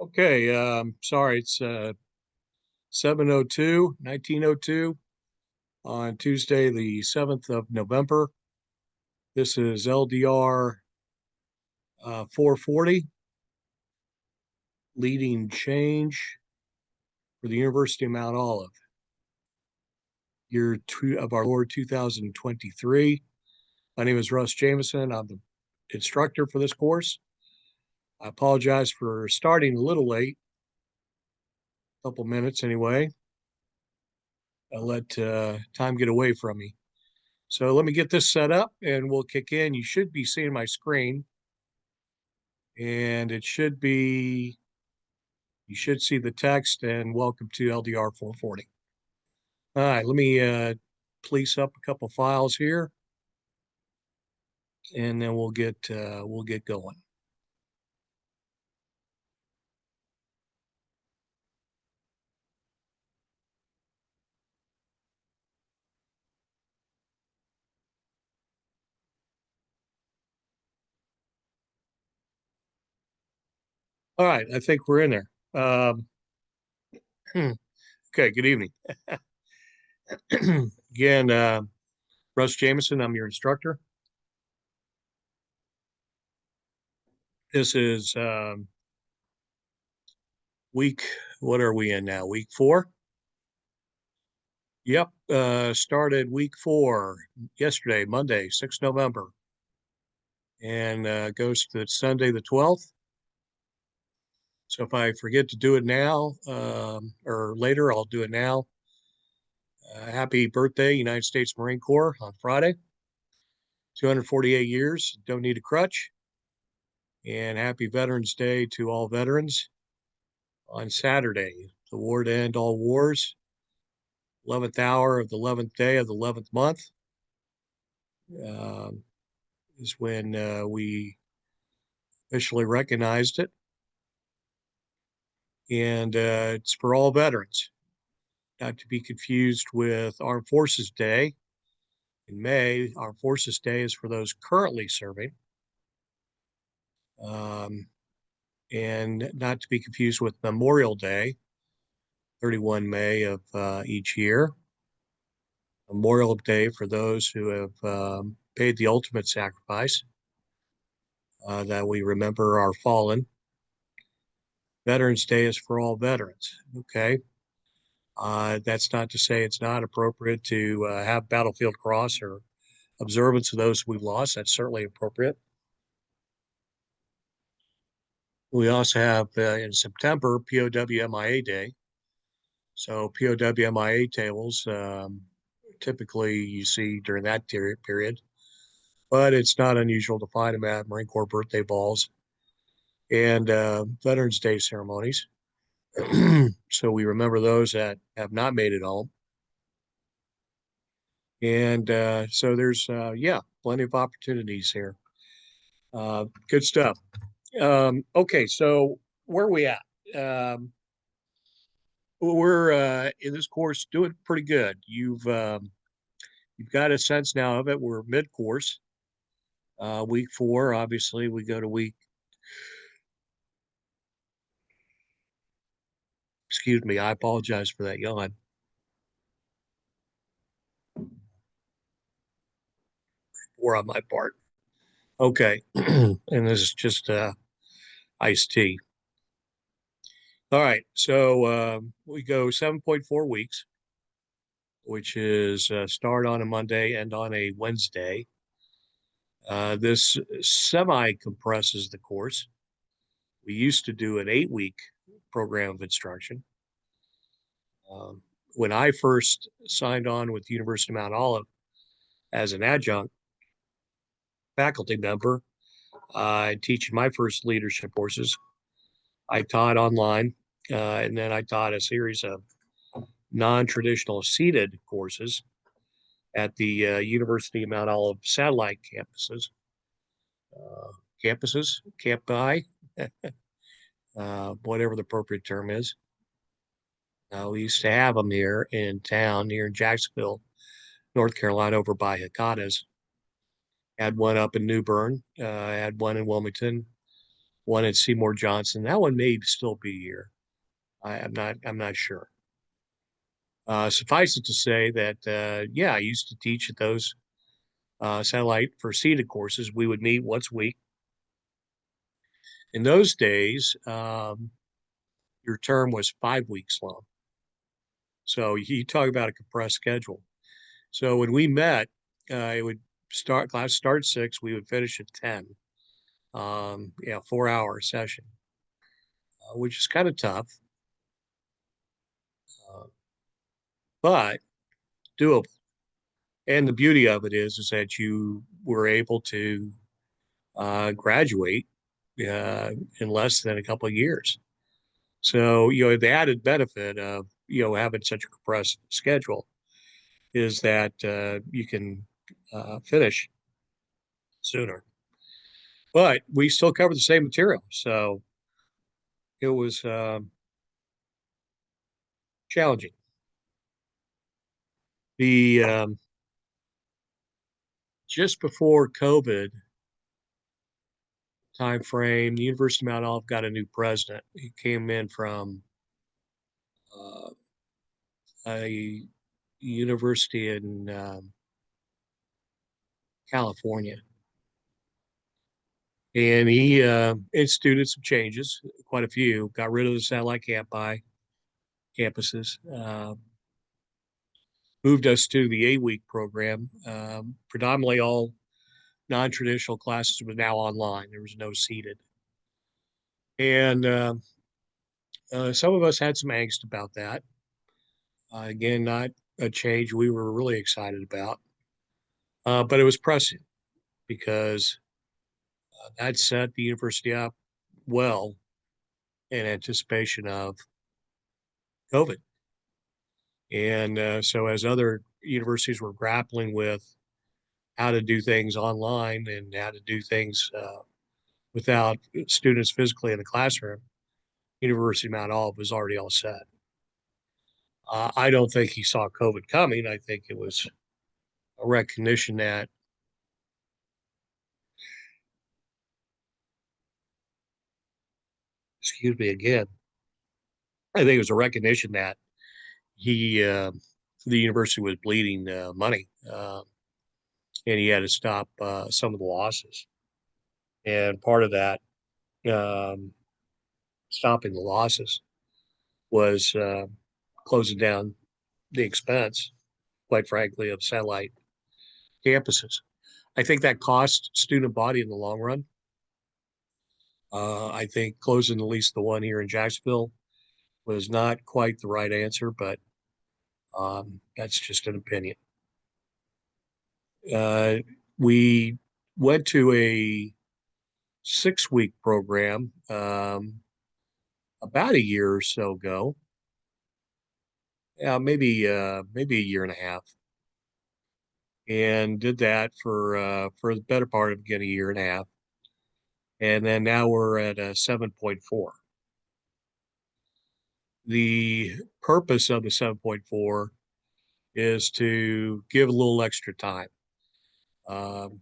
Okay, sorry, it's 1902 on Tuesday, the 7th of November. This is LDR 440, leading change for the University of Mount Olive, year two of our Lord 2023. My name is Russ Jamison. I'm the instructor for this course. I apologize for starting a little late, a couple minutes anyway. I'll let time get away from me. So let me get this set up and we'll kick in. You should be seeing my screen. And it should be, you should see the text and welcome to LDR 440. All right, let me police up a couple files here and then we'll get going. All right, I think we're in there. Okay, good evening. Again, Russ Jamison, I'm your instructor. This is week, what are we in now? Week 4? Yep, started week 4 yesterday, Monday, 6th November, and goes to Sunday the 12th. So if I forget to do it now or later, I'll do it now. Happy birthday, United States Marine Corps on Friday. 248 years, don't need a crutch. And happy Veterans Day to all veterans on Saturday, the war to end all wars, 11th hour of the 11th day of the 11th month is when we officially recognized it. And it's for all veterans, not to be confused with Armed Forces Day. In May, Armed Forces Day is for those currently serving. And not to be confused with Memorial Day, 31 May of each year. Memorial Day for those who have paid the ultimate sacrifice, that we remember our fallen. Veterans Day is for all veterans, okay? That's not to say it's not appropriate to have Battlefield Cross or observance of those we've lost. That's certainly appropriate. We also have in September POW MIA Day. So POW MIA tables typically you see during that period, but it's not unusual to find them at Marine Corps birthday balls and Veterans Day ceremonies. So we remember those that have not made it home. And so there's, yeah, plenty of opportunities here. Good stuff. Okay, so where are we at? We're in this course doing pretty good. You've got a sense now of it. We're mid-course. Week 4, obviously, we go to week. Excuse me, I apologize for that yawn. Or on my part. Okay, and this is just iced tea. All right, so we go 7.4 weeks, which is start on a Monday, end on a Wednesday. This semi-compresses the course. We used to do an 8-week program of instruction. When I first signed on with the University of Mount Olive as an adjunct faculty member, teaching my first leadership courses, I taught online, and then I taught a series of non-traditional seated courses at the University of Mount Olive satellite campuses, campi, whatever the appropriate term is. We used to have them here in town, near Jacksonville, North Carolina, over by Hecata's. Had one up in New Bern, had one in Wilmington, one at Seymour Johnson. That one may still be here. I'm not sure. Suffice it to say that, yeah, I used to teach at those satellite for seated courses. We would meet once a week. In those days, your term was 5 weeks long. So you talk about a compressed schedule. So when we met, it would class start at 6, we would finish at 10. Yeah, 4-hour session, which is kind of tough, uh, but doable. And the beauty of it is that you were able to graduate in less than a couple of years. So, the added benefit of, having such a compressed schedule is that you can finish sooner. But we still cover the same material. So it was challenging. The Just before COVID time frame, the University of Mount Olive got a new president. He came in from uh, a university in California. And he instituted some changes, quite a few, got rid of the satellite campuses, moved us to the 8-week program. Predominantly all non-traditional classes were now online. There was no seated. And some of us had some angst about that. Again, not a change we were really excited about, but it was pressing because that set the university up well in anticipation of COVID. And so, as other universities were grappling with how to do things online and how to do things without students physically in the classroom, University of Mount Olive was already all set. I don't think he saw COVID coming. I think it was a recognition that, excuse me again, I think it was a recognition that the university was bleeding money, and he had to stop some of the losses. And part of that, um, stopping the losses, was closing down the expense, quite frankly, of satellite campuses. I think that cost student body in the long run. I think closing at least the one here in Jacksonville was not quite the right answer, but that's just an opinion. Uh, we went to a 6-week program about a year or so ago. Yeah, maybe a year and a half, and did that for the better part of again a year and a half, and then now we're at a 7.4. The purpose of the 7.4 is to give a little extra time, um,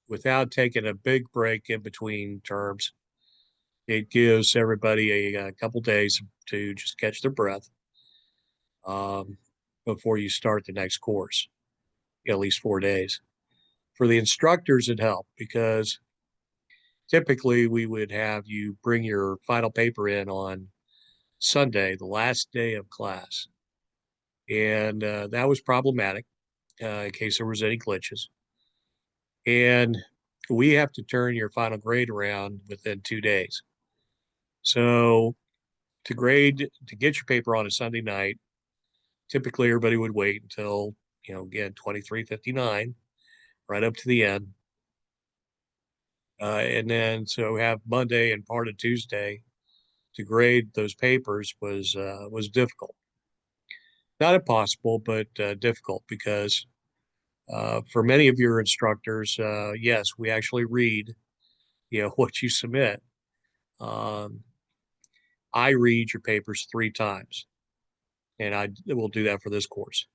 without taking a big break in between terms. It gives everybody a couple days to just catch their breath, um, before you start the next course, at least 4 days. For the instructors, it helped because typically we would have you bring your final paper in on Sunday, the last day of class. And that was problematic in case there was any glitches. And we have to turn your final grade around within 2 days. So to get your paper on a Sunday night, typically everybody would wait until, again, 23:59, right up to the end. And then so have Monday and part of Tuesday to grade those papers was difficult. Not impossible, but difficult because for many of your instructors, yes, we actually read, what you submit. Um, I read your papers 3 times, and I will do that for this course.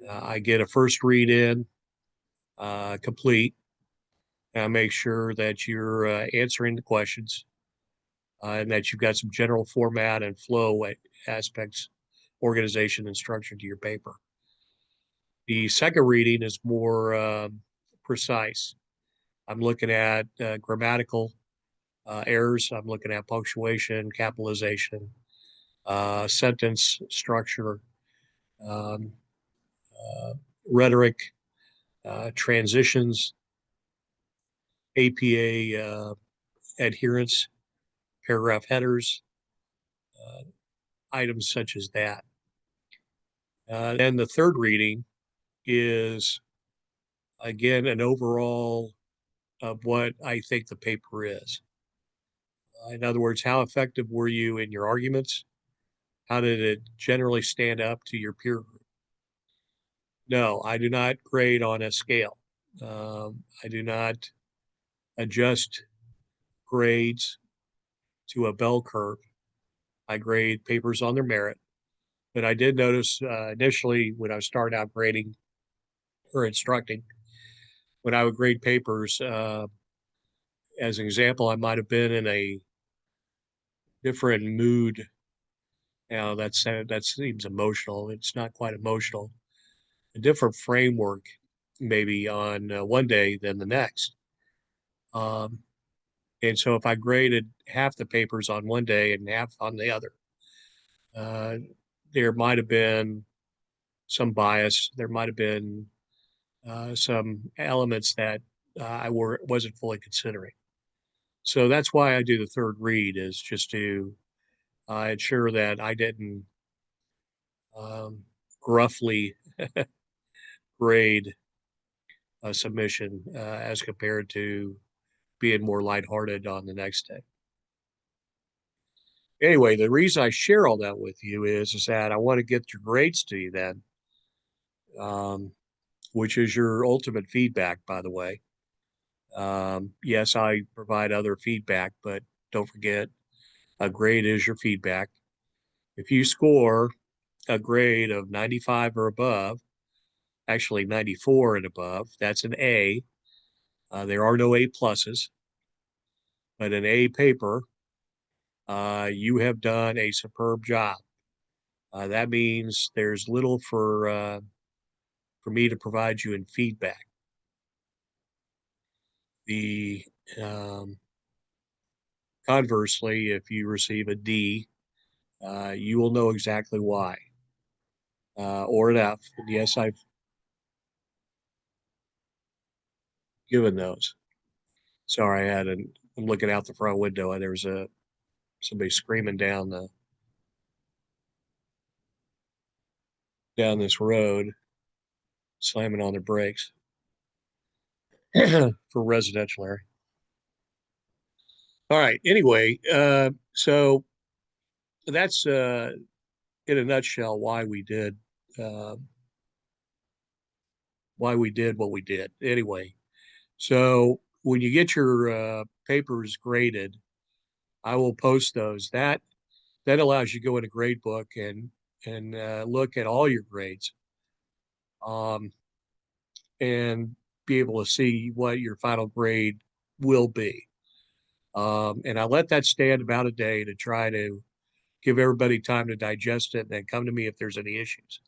I get a first read in, complete, Make sure that you're answering the questions and that you've got some general format and flow aspects, organization and structure to your paper. The second reading is more precise. I'm looking at grammatical errors. I'm looking at punctuation, capitalization, sentence structure, um, rhetoric, transitions, APA adherence, paragraph headers, items such as that. And the third reading is, again, an overall of what I think the paper is. In other words, how effective were you in your arguments? How did it generally stand up to your peer group? No, I do not grade on a scale. I do not adjust grades to a bell curve. I grade papers on their merit. But I did notice initially when I started out grading or instructing, when I would grade papers, as an example, I might have been in a different mood. Now that seems emotional. It's not quite emotional. A different framework, maybe on one day than the next. Um, and so if I graded half the papers on one day and half on the other, uh, there might have been some bias. There might have been some elements that wasn't fully considering. So that's why I do the third read, is just to ensure that I didn't um, gruffly grade a submission as compared to being more lighthearted on the next day. Anyway, the reason I share all that with you is that I want to get your grades to you then, um, which is your ultimate feedback, by the way. Yes, I provide other feedback, but don't forget, a grade is your feedback. If you score a grade of 95 or above, actually 94 and above, that's an A. There are no A pluses, but an A paper, you have done a superb job. That means there's little for me to provide you in feedback. The um, Conversely, if you receive a D, you will know exactly why, or an F. And yes, I've given those. Sorry, I'm looking out the front window and there was somebody screaming down this road, slamming on their brakes for residential area. All right. Anyway, so that's in a nutshell uh, why we did what we did. Anyway, so when you get your papers graded, I will post those. That allows you to go in a grade book and look at all your grades, um, and be able to see what your final grade will be. And I let that stand about a day to try to give everybody time to digest it and then come to me if there's any issues.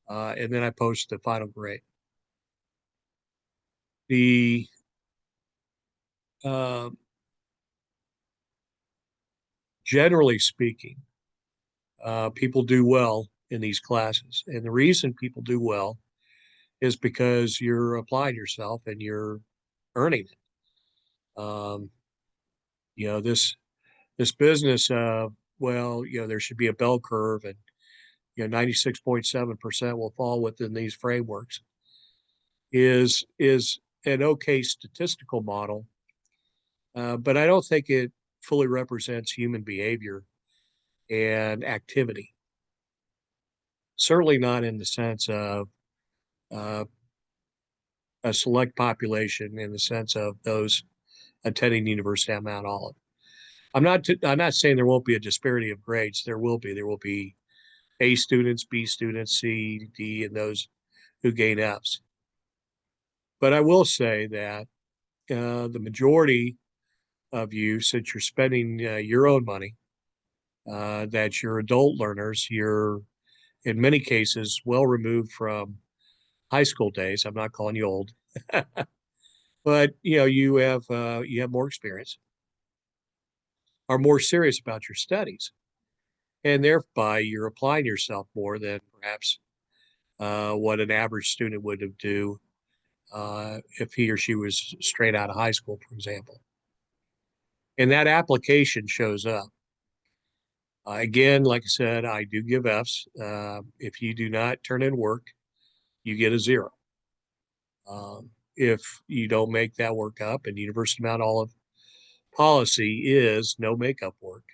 And then I post the final grade. The uh, Generally speaking, people do well in these classes, and the reason people do well is because you're applying yourself and you're earning it. You know, this business of, well, you know, there should be a bell curve and, you know, 96.7% will fall within these frameworks is an okay statistical model, but I don't think it fully represents human behavior and activity. Certainly not in the sense of uh, a select population, in the sense of those attending the University of Mount Olive. I'm not saying there won't be a disparity of grades. There will be. There will be A students, B students, C, D, and those who gain Fs. But I will say that the majority of you, since you're spending your own money, that you're adult learners, you're in many cases well removed from high school days. I'm not calling you old, but you have more experience, are more serious about your studies, and thereby you're applying yourself more than perhaps what an average student would have do if he or she was straight out of high school, for example. And that application shows up. Again, like I said, I do give Fs. If you do not turn in work, you get a 0. If you don't make that work up, and University of Mount Olive policy is no makeup work,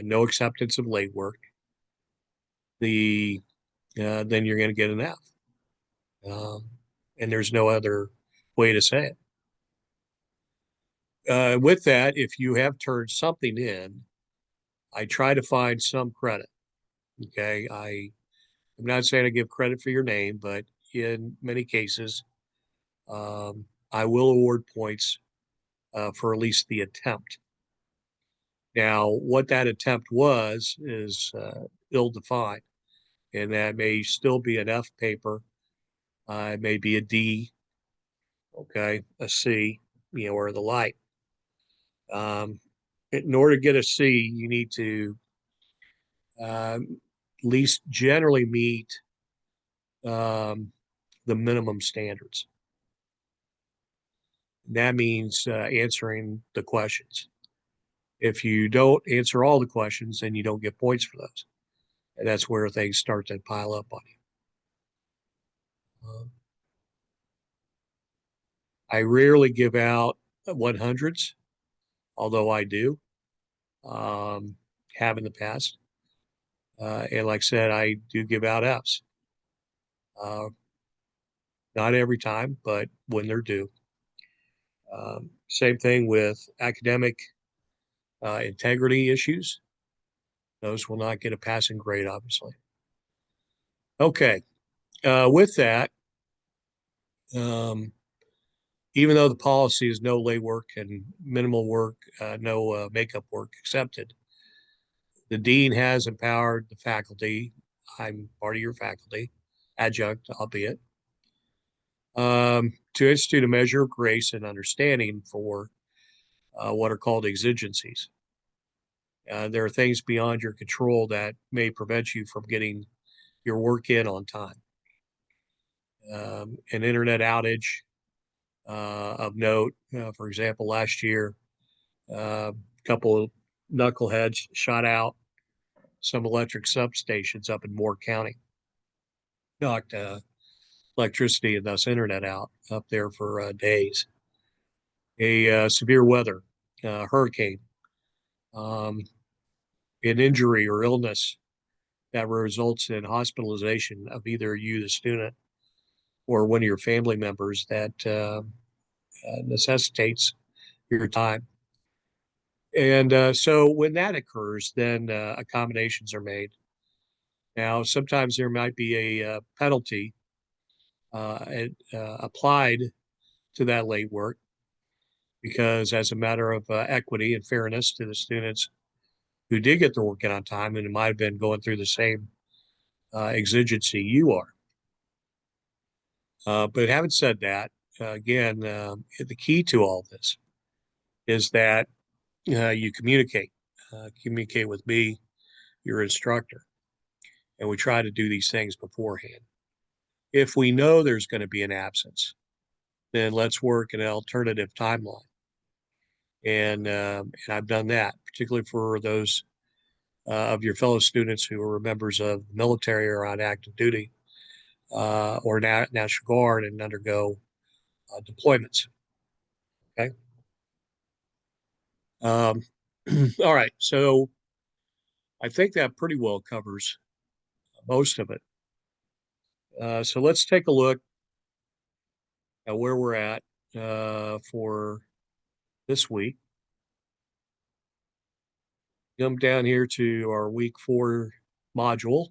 no acceptance of late work, then you're going to get an F. And there's no other way to say it. With that, if you have turned something in, I try to find some credit. Okay, I'm not saying I give credit for your name, but in many cases, I will award points for at least the attempt. Now, what that attempt was is ill-defined, and that may still be an F paper. It may be a D, okay, a C, or the like. In order to get a C, you need to at least generally meet um, the minimum standards. That means answering the questions. If you don't answer all the questions, then you don't get points for those. And that's where things start to pile up on you. I rarely give out 100s, although I do, have in the past. And like I said, I do give out Fs. Not every time, but when they're due. Same thing with academic integrity issues. Those will not get a passing grade, obviously. Okay. With that, um, even though the policy is no lay work and minimal work, no makeup work accepted, the dean has empowered the faculty. I'm part of your faculty, adjunct, albeit, to institute a measure of grace and understanding for what are called exigencies. There are things beyond your control that may prevent you from getting your work in on time. An internet outage of note, for example, last year, a couple of knuckleheads shot out some electric substations up in Moore County, knocked electricity and thus internet out up there for days. A severe weather, hurricane, um, an injury or illness that results in hospitalization of either you, the student, or one of your family members that necessitates your time. And so when that occurs, then accommodations are made. Now, sometimes there might be a penalty applied to that late work because, as a matter of equity and fairness to the students who did get their work in on time, and it might have been going through the same exigency you are. But having said that, again, the key to all this is that you communicate with me, your instructor, and we try to do these things beforehand. If we know there's going to be an absence, then let's work an alternative timeline. And I've done that, particularly for those of your fellow students who are members of the military or on active duty or National Guard and undergo deployments. Okay. All right. So I think that pretty well covers most of it. So let's take a look at where we're at for this week. Come down here to our week 4 module,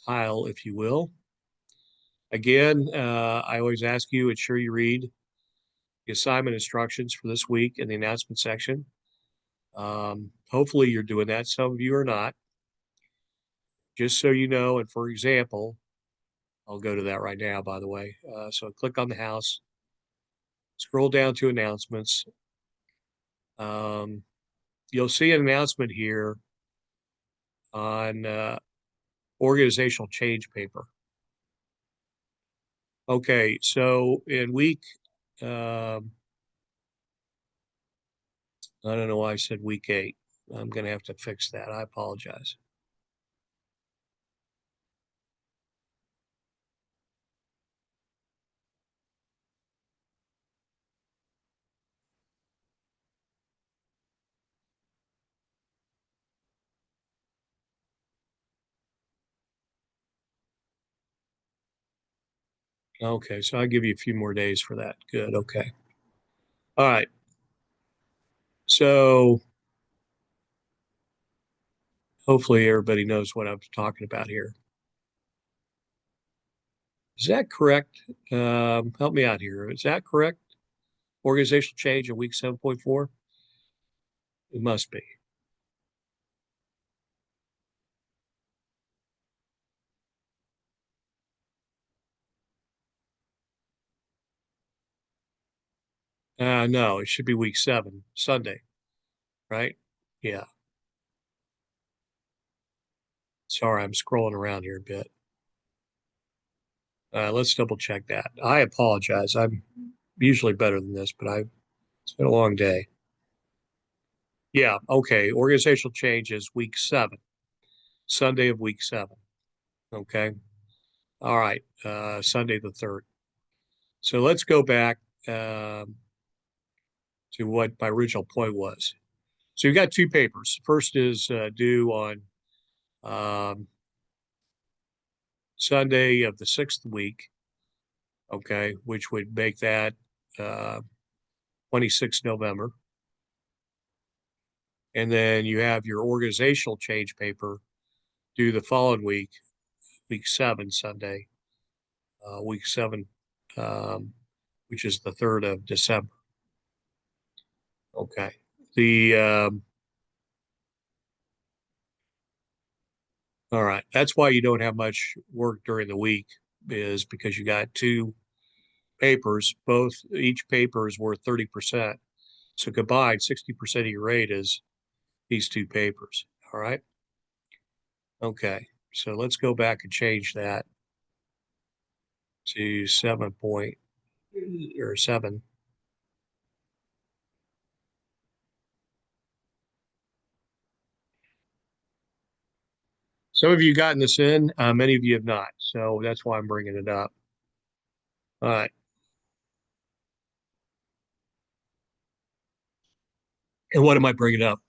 tile, if you will. Again, I always ask you, ensure you read the assignment instructions for this week in the announcement section. Hopefully you're doing that. Some of you are not. Just so you know, and for example, I'll go to that right now, by the way. So click on the house, scroll down to announcements. You'll see an announcement here on organizational change paper. Okay, so in week, I don't know why I said week 8. I'm going to have to fix that. I apologize. Okay, so I'll give you a few more days for that. Good, okay. All right. So hopefully everybody knows what I'm talking about here. Is that correct? Help me out here. Is that correct? Organizational change in week 7.4? It must be. No, it should be week 7, Sunday, right? Yeah. Sorry, I'm scrolling around here a bit. Let's double check that. I apologize. I'm usually better than this, but it's been a long day. Yeah, okay. Organizational change is week 7, Sunday of week 7. Okay. All right. Sunday the 3rd. So let's go back to what my original point was. So you've got 2 papers. First is due on Sunday of the 6th week, okay, which would make that 26 November. And then you have your organizational change paper due the following week, week 7, Sunday, week 7, which is the 3rd of December. Okay. All right. That's why you don't have much work during the week, is because you got 2 papers. Each paper is worth 30%. So combined, 60% of your rate is these 2 papers. All right. Okay. So let's go back and change that to 7 or 7. Some of you gotten this in, many of you have not. So that's why I'm bringing it up. All right. And what am I bringing up?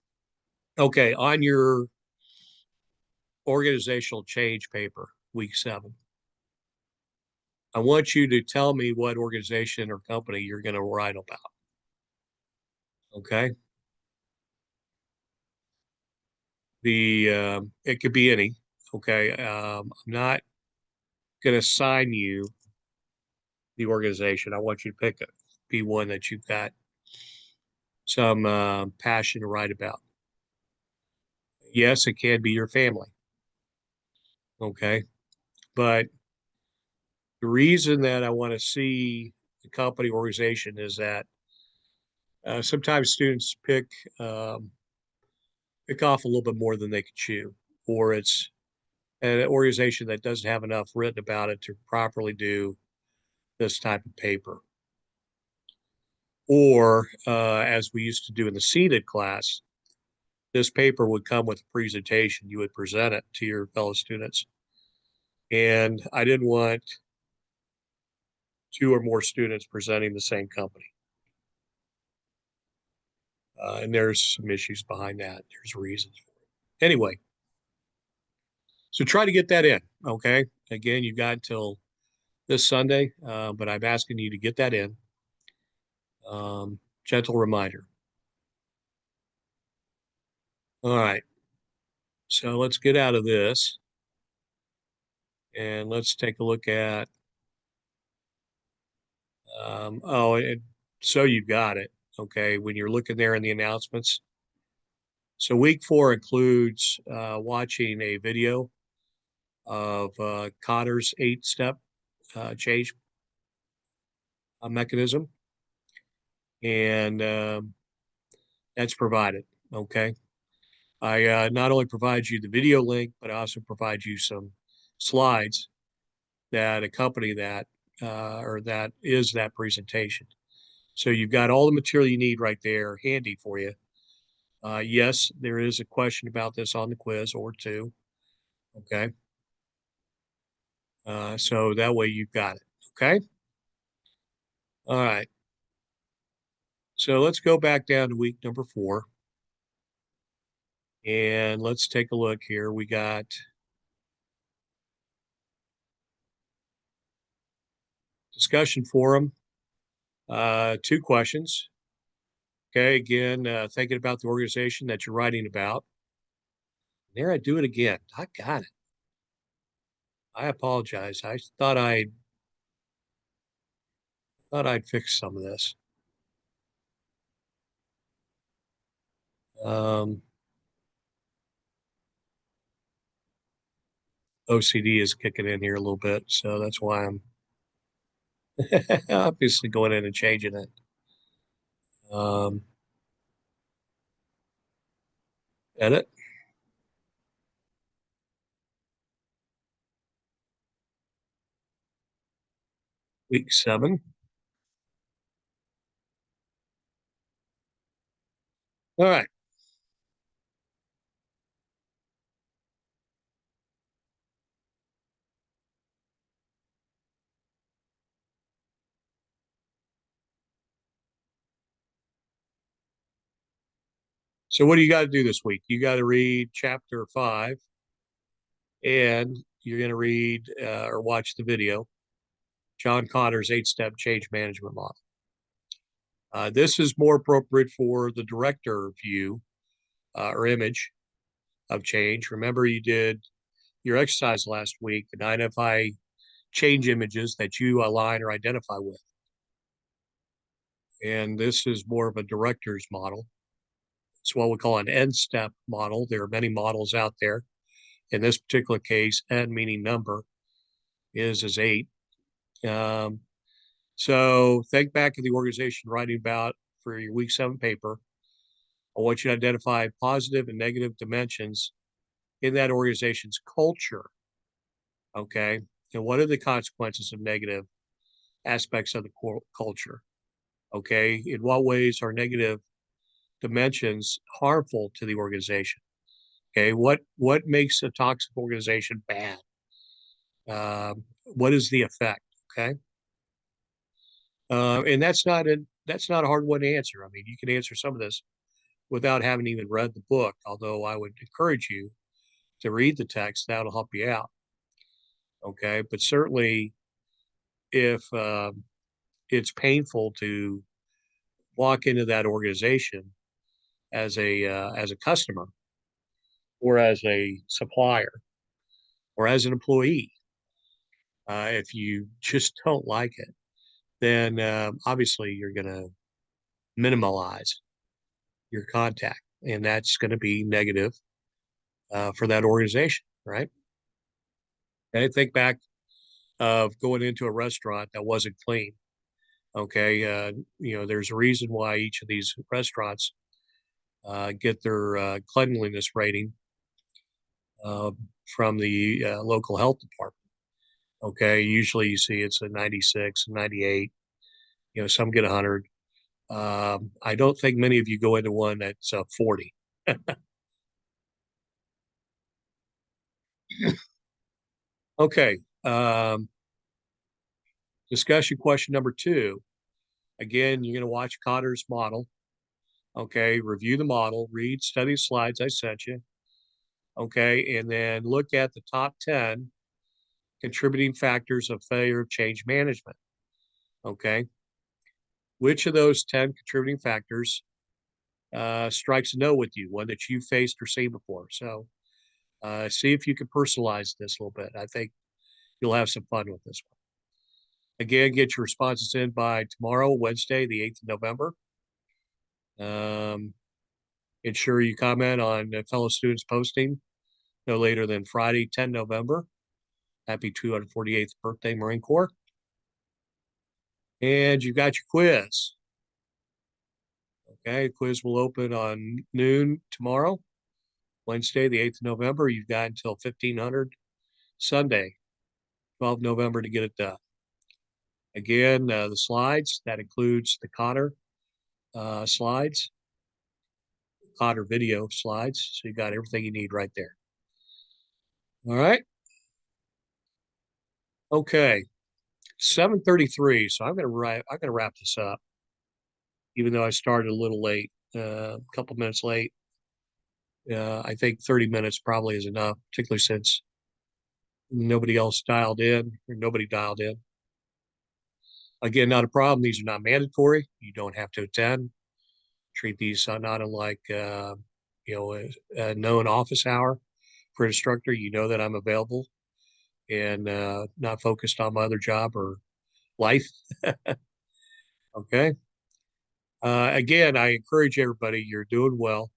Okay. On your organizational change paper, week 7, I want you to tell me what organization or company you're going to write about. Okay. It could be any. Okay. I'm not going to assign you the organization. I want you to be one that you've got some passion to write about. Yes, it can be your family. Okay. But the reason that I want to see the company organization is that sometimes students pick off a little bit more than they can chew, or it's an organization that doesn't have enough written about it to properly do this type of paper. Or as we used to do in the seated class, this paper would come with a presentation. You would present it to your fellow students. And I didn't want 2 or more students presenting the same company. And there's some issues behind that. There's reasons for it. Anyway, so try to get that in, okay? Again, you've got until this Sunday, but I'm asking you to get that in. Gentle reminder. All right. So let's get out of this and let's take a look at, and So you've got it, okay, when you're looking there in the announcements. So week 4 includes watching a video of Kotter's 8-step change mechanism, and that's provided, okay? I not only provide you the video link, but I also provide you some slides that accompany that, or that is that presentation. So you've got all the material you need right there handy for you. Yes, there is a question about this on the quiz or two. Okay. So that way you've got it. Okay. All right. So let's go back down to week number 4. And let's take a look here. We got discussion forum, 2 questions. Okay. Again, thinking about the organization that you're writing about. There I do it again. I got it. I apologize. I thought I'd fix some of this. Um, OCD is kicking in here a little bit, so that's why I'm obviously going in and changing it. Um, Edit, week 7. All right. So what do you got to do this week? You got to read chapter 5, and you're going to read or watch the video, John Kotter's 8-step change management model. This is more appropriate for the director view or image of change. Remember, you did your exercise last week and identify change images that you align or identify with. And this is more of a director's model. It's what we call an N-step model. There are many models out there. In this particular case, N meaning number is 8. So think back to the organization writing about for your week 7 paper. I want you to identify positive and negative dimensions in that organization's culture. Okay. And what are the consequences of negative aspects of the culture? Okay. In what ways are negative dimensions harmful to the organization? Okay. What makes a toxic organization bad? What is the effect? Okay. And that's not a hard one to answer. I mean, you can answer some of this without having even read the book, although I would encourage you to read the text. That'll help you out. Okay. But certainly if it's painful to walk into that organization as a customer or as a supplier or as an employee, if you just don't like it, then obviously you're going to minimize your contact, and that's going to be negative for that organization, right? And I think back of going into a restaurant that wasn't clean. Okay, there's a reason why each of these restaurants get their cleanliness rating uh, from the local health department. Okay, usually you see it's a 96, 98. Some get 100. I don't think many of you go into one that's 40. Okay. Discussion question number 2. Again, you're going to watch Kotter's model. Okay. Review the model, read, study the slides I sent you. Okay. And then look at the top 10 contributing factors of failure of change management. Okay. Which of those 10 contributing factors strikes a note with you, one that you've faced or seen before? So see if you can personalize this a little bit. I think you'll have some fun with this one. Again, get your responses in by tomorrow, Wednesday, the 8th of November. Ensure you comment on fellow students posting no later than Friday, 10 November. Happy 248th birthday, Marine Corps. And you got your quiz. Okay, quiz will open on noon tomorrow, Wednesday, the 8th of November. You've got until 1500 Sunday, 12 November to get it done. Again, the slides, that includes the Kotter slides, Kotter video slides. So you got everything you need right there. All right. Okay. 7:33. So I'm gonna wrap this up, even though I started a little late, a couple minutes late. I think 30 minutes probably is enough, particularly since nobody else dialed in or nobody dialed in. Again, not a problem. These are not mandatory. You don't have to attend. Treat these not unlike a known office hour for an instructor. You know that I'm available and not focused on my other job or life. Okay. Again, I encourage everybody. You're doing well.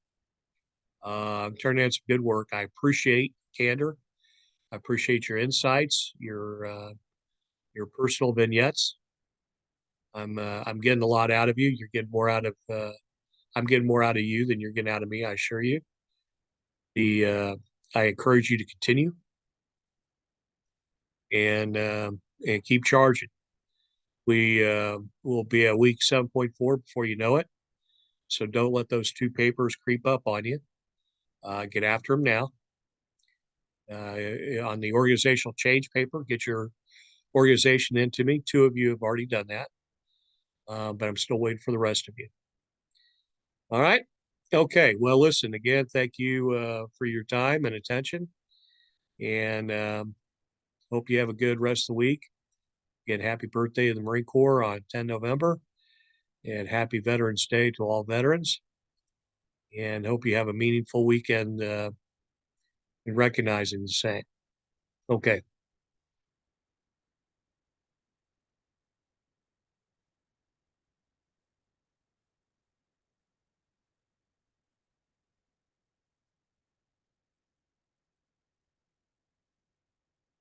Turning in some good work. I appreciate candor. I appreciate your insights, your personal vignettes. I'm getting a lot out of you. You're getting more out of I'm getting more out of you than you're getting out of me, I assure you. I encourage you to continue and keep charging. We will be at week 7.4 before you know it. So don't let those two papers creep up on you. Get after them now. On the organizational change paper, get your organization into me. 2 of you have already done that, but I'm still waiting for the rest of you. All right. Okay. Well, listen, again, thank you for your time and attention. And hope you have a good rest of the week. Again, happy birthday to the Marine Corps on 10 November. And happy Veterans Day to all veterans. And hope you have a meaningful weekend in recognizing the same. Okay.